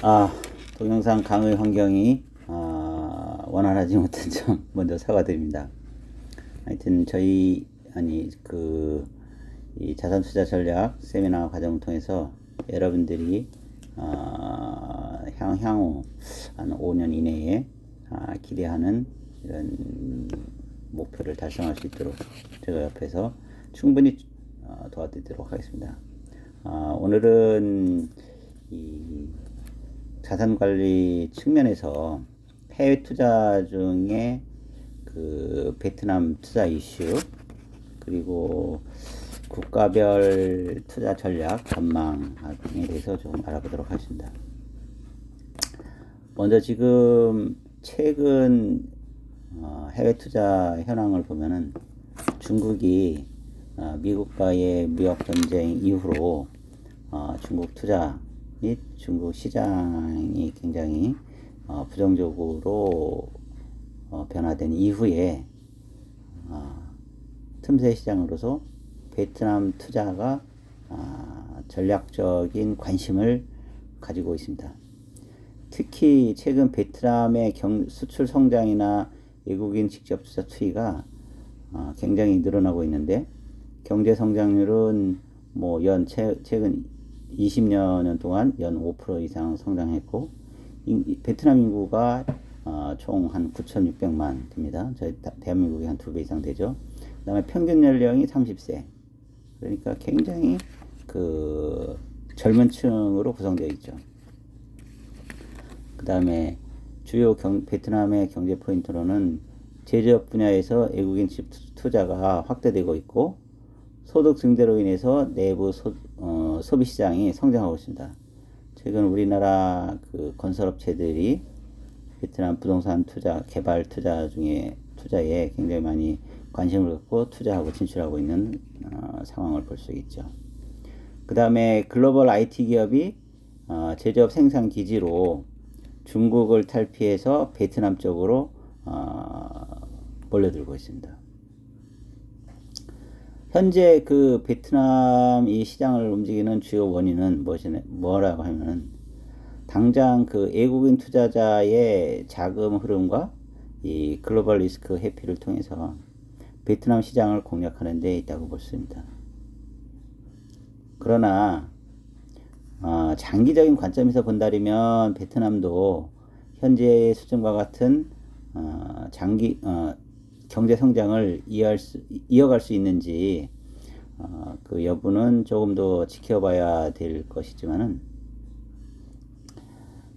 아, 동영상 강의 환경이 원활하지 못한 점 먼저 사과드립니다. 하여튼 이 자산 투자 전략 세미나 과정을 통해서 여러분들이 향후 한 5년 이내에 기대하는 이런 목표를 달성할 수 있도록 제가 옆에서 충분히 도와드리도록 하겠습니다. 오늘은 이 자산 관리 측면에서 해외 투자 중에 그 베트남 투자 이슈, 그리고 국가별 투자 전략 전망에 대해서 좀 알아보도록 하겠습니다. 먼저 지금 최근 해외 투자 현황을 보면은 중국이 미국과의 무역 전쟁 이후로 중국 투자 및 중국 시장이 굉장히 부정적으로 변화된 이후에 틈새 시장으로서 베트남 투자가 전략적인 관심을 가지고 있습니다. 특히 최근 베트남의 수출 성장이나 외국인 직접 투자 추이가 굉장히 늘어나고 있는데, 경제 성장률은 최근 20년 동안 연 5% 이상 성장했고, 베트남 인구가 총 한 9,600만 됩니다. 저희 대한민국이 한 2배 이상 되죠. 그 다음에 평균 연령이 30세. 그러니까 굉장히 그 젊은 층으로 구성되어 있죠. 그 다음에 주요 베트남의 경제 포인트로는 제조업 분야에서 외국인 투자가 확대되고 있고, 소득 증대로 인해서 내부 소비 시장이 성장하고 있습니다. 최근 우리나라 그 건설업체들이 베트남 부동산 투자, 개발 투자에 굉장히 많이 관심을 갖고 투자하고 진출하고 있는 상황을 볼 수 있죠. 그 다음에 글로벌 IT 기업이 제조업 생산 기지로 중국을 탈피해서 베트남 쪽으로 몰려들고 있습니다. 현재 그 베트남 이 시장을 움직이는 주요 원인은 뭐라고 하면은, 당장 그 외국인 투자자의 자금 흐름과 이 글로벌 리스크 회피를 통해서 베트남 시장을 공략하는 데 있다고 볼 수 있습니다. 그러나 장기적인 관점에서 본다면 베트남도 현재의 수준과 같은 경제 성장을 이어갈 수 있는지 그 여부는 조금 더 지켜봐야 될 것이지만은,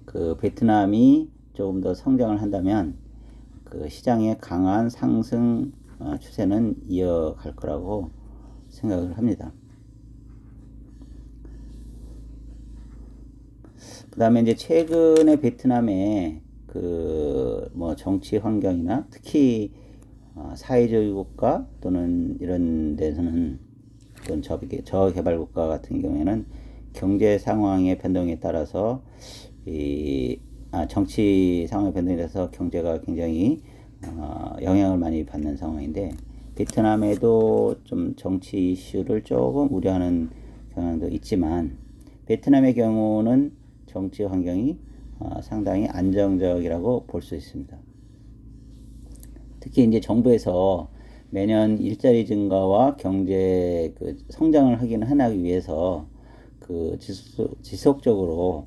그 베트남이 조금 더 성장을 한다면 그 시장의 강한 상승 추세는 이어갈 거라고 생각을 합니다. 그 다음에 이제 최근에 베트남의 정치 환경이나 특히 사회주의 국가 또는 이런 데서는, 또는 저개발 국가 같은 경우에는 경제 상황의 변동에 따라서 정치 상황의 변동에 따라서 경제가 굉장히 영향을 많이 받는 상황인데, 베트남에도 좀 정치 이슈를 조금 우려하는 경향도 있지만, 베트남의 경우는 정치 환경이 상당히 안정적이라고 볼 수 있습니다. 특히 이제 정부에서 매년 일자리 증가와 경제 성장을 하기 위해서 그 지속적으로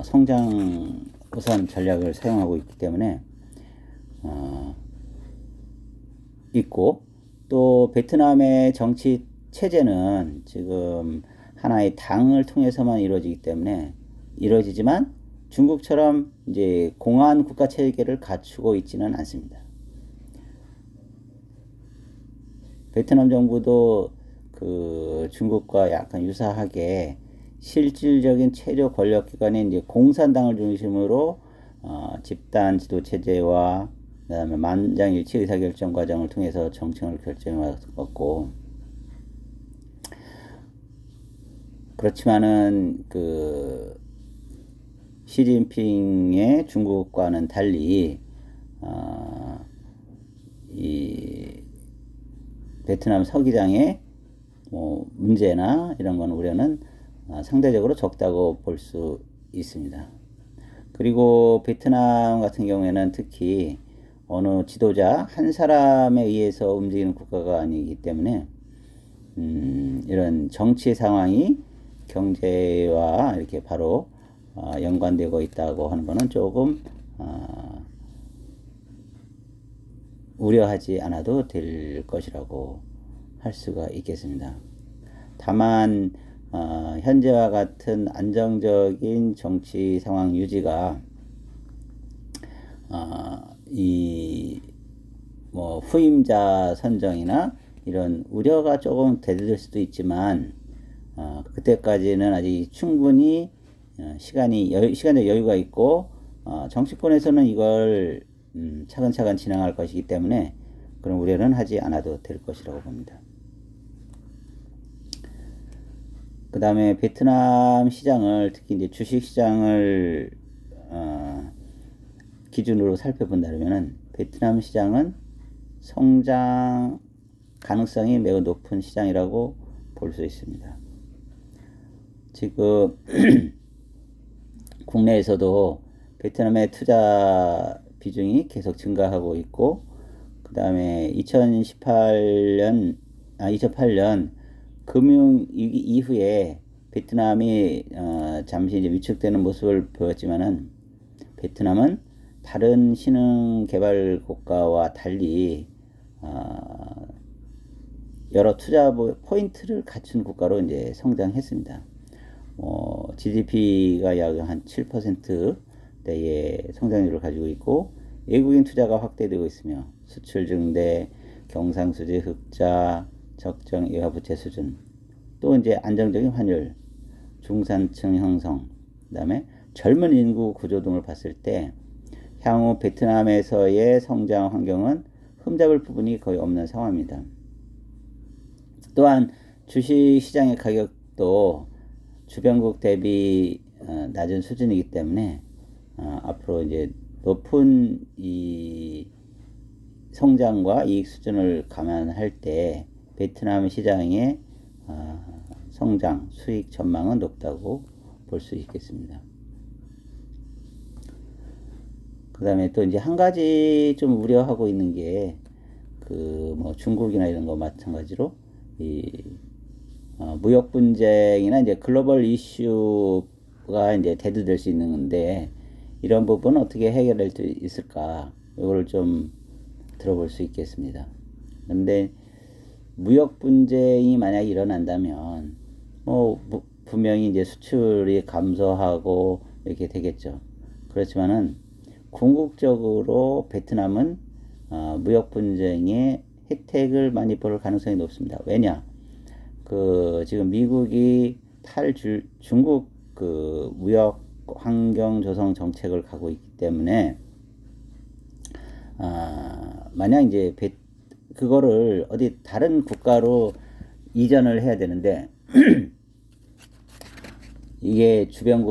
성장 우선 전략을 사용하고 있기 때문에 또 베트남의 정치 체제는 지금 하나의 당을 통해서만 이루어지지만 중국처럼 이제 공안 국가 체계를 갖추고 있지는 않습니다. 베트남 정부도 그 중국과 약간 유사하게 실질적인 최저 권력 기관인 이제 공산당을 중심으로 집단 지도 체제와 그다음에 만장일치 의사결정 과정을 통해서 정책을 결정했고, 그렇지만은 그 시진핑의 중국과는 달리 이 베트남 서기장의 문제나 이런 건 우려는 상대적으로 적다고 볼 수 있습니다. 그리고 베트남 같은 경우에는 특히 어느 지도자 한 사람에 의해서 움직이는 국가가 아니기 때문에 이런 정치 상황이 경제와 이렇게 바로 연관되고 있다고 하는 것은 조금 우려하지 않아도 될 것이라고 할 수가 있겠습니다. 다만 현재와 같은 안정적인 정치 상황 유지가 이 뭐 후임자 선정이나 이런 우려가 조금 대두될 수도 있지만 그때까지는 아직 충분히 시간적 여유가 있고 정치권에서는 이걸 차근차근 진행할 것이기 때문에 그런 우려는 하지 않아도 될 것이라고 봅니다. 그 다음에 베트남 시장을 특히 이제 주식 시장을 기준으로 살펴본다면은 베트남 시장은 성장 가능성이 매우 높은 시장이라고 볼 수 있습니다. 지금 국내에서도 베트남의 투자 비중이 계속 증가하고 있고, 그 다음에 2008년 금융위기 이후에 베트남이 잠시 이제 위축되는 모습을 보였지만은 베트남은 다른 신흥 개발 국가와 달리 여러 투자 포인트를 갖춘 국가로 이제 성장했습니다. GDP가 약 한 7%대의 성장률을 가지고 있고, 외국인 투자가 확대되고 있으며 수출 증대, 경상수지 흑자, 적정 이하 부채 수준, 또 이제 안정적인 환율, 중산층 형성, 그다음에 젊은 인구 구조 등을 봤을 때 향후 베트남에서의 성장 환경은 흠잡을 부분이 거의 없는 상황입니다. 또한 주식 시장의 가격도 주변국 대비 낮은 수준이기 때문에 앞으로 이제 높은 이 성장과 이익 수준을 감안할 때 베트남 시장의 성장, 수익 전망은 높다고 볼 수 있겠습니다. 그 다음에 또 이제 한 가지 좀 우려하고 있는 게 뭐 중국이나 이런 거 마찬가지로 무역 분쟁이나 이제 글로벌 이슈가 이제 대두될 수 있는 건데, 이런 부분은 어떻게 해결할 수 있을까? 이거를 좀 들어볼 수 있겠습니다. 그런데 무역 분쟁이 만약 일어난다면 분명히 이제 수출이 감소하고 이렇게 되겠죠. 그렇지만은 궁극적으로 베트남은 무역 분쟁의 혜택을 많이 볼 가능성이 높습니다. 왜냐? 지금 미국이 중국 무역 환경 조성 정책을 가고 있기 때문에 만약 이제 그거를 어디 다른 국가로 이전을 해야 되는데 이게 주변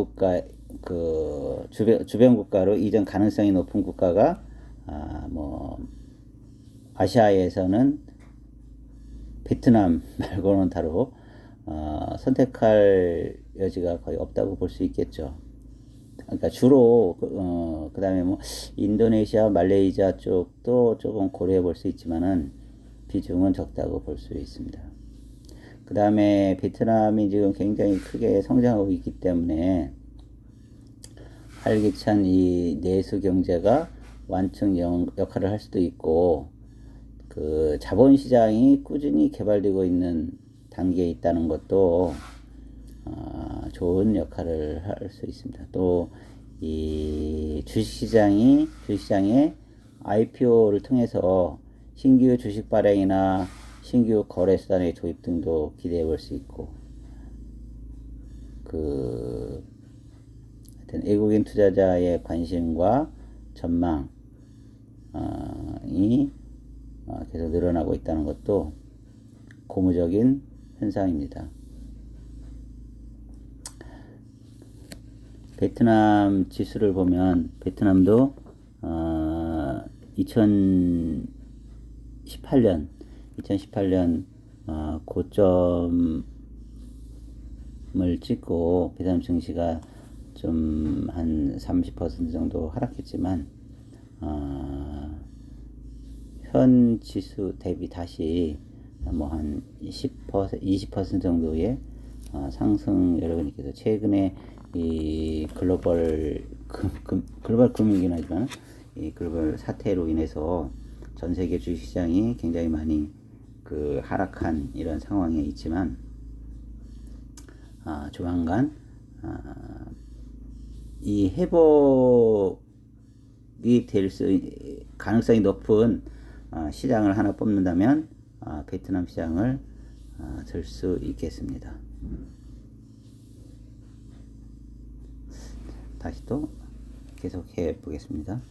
국가로 이전 가능성이 높은 국가가 뭐 아시아에서는 베트남 말고는 다로 선택할 여지가 거의 없다고 볼 수 있겠죠. 그러니까 주로 그다음에 뭐 인도네시아, 말레이시아 쪽도 조금 고려해 볼 수 있지만은 비중은 적다고 볼 수 있습니다. 그 다음에 베트남이 지금 굉장히 크게 성장하고 있기 때문에 활기찬 이 내수 경제가 완충 역할을 할 수도 있고, 자본시장이 꾸준히 개발되고 있는 단계에 있다는 것도 좋은 역할을 할 수 있습니다. 또 이 주식시장에 IPO를 통해서 신규 주식 발행이나 신규 거래 수단의 도입 등도 기대해 볼 수 있고, 하여튼 외국인 투자자의 관심과 전망이 계속 늘어나고 있다는 것도 고무적인 현상입니다. 베트남 지수를 보면 베트남도 2018년 고점을 찍고 베트남 증시가 좀 한 30% 정도 하락했지만 현 지수 대비 다시 뭐 한 10%, 20% 정도의 상승 여러분께서 최근에 이 글로벌 금융이긴 하지만 이 글로벌 사태로 인해서 전 세계 주식시장이 굉장히 많이 그 하락한 이런 상황에 있지만 조만간 이 회복이 될 가능성이 높은 시장을 하나 뽑는다면 베트남 시장을 들 수 있겠습니다. 다시 또 계속해 보겠습니다.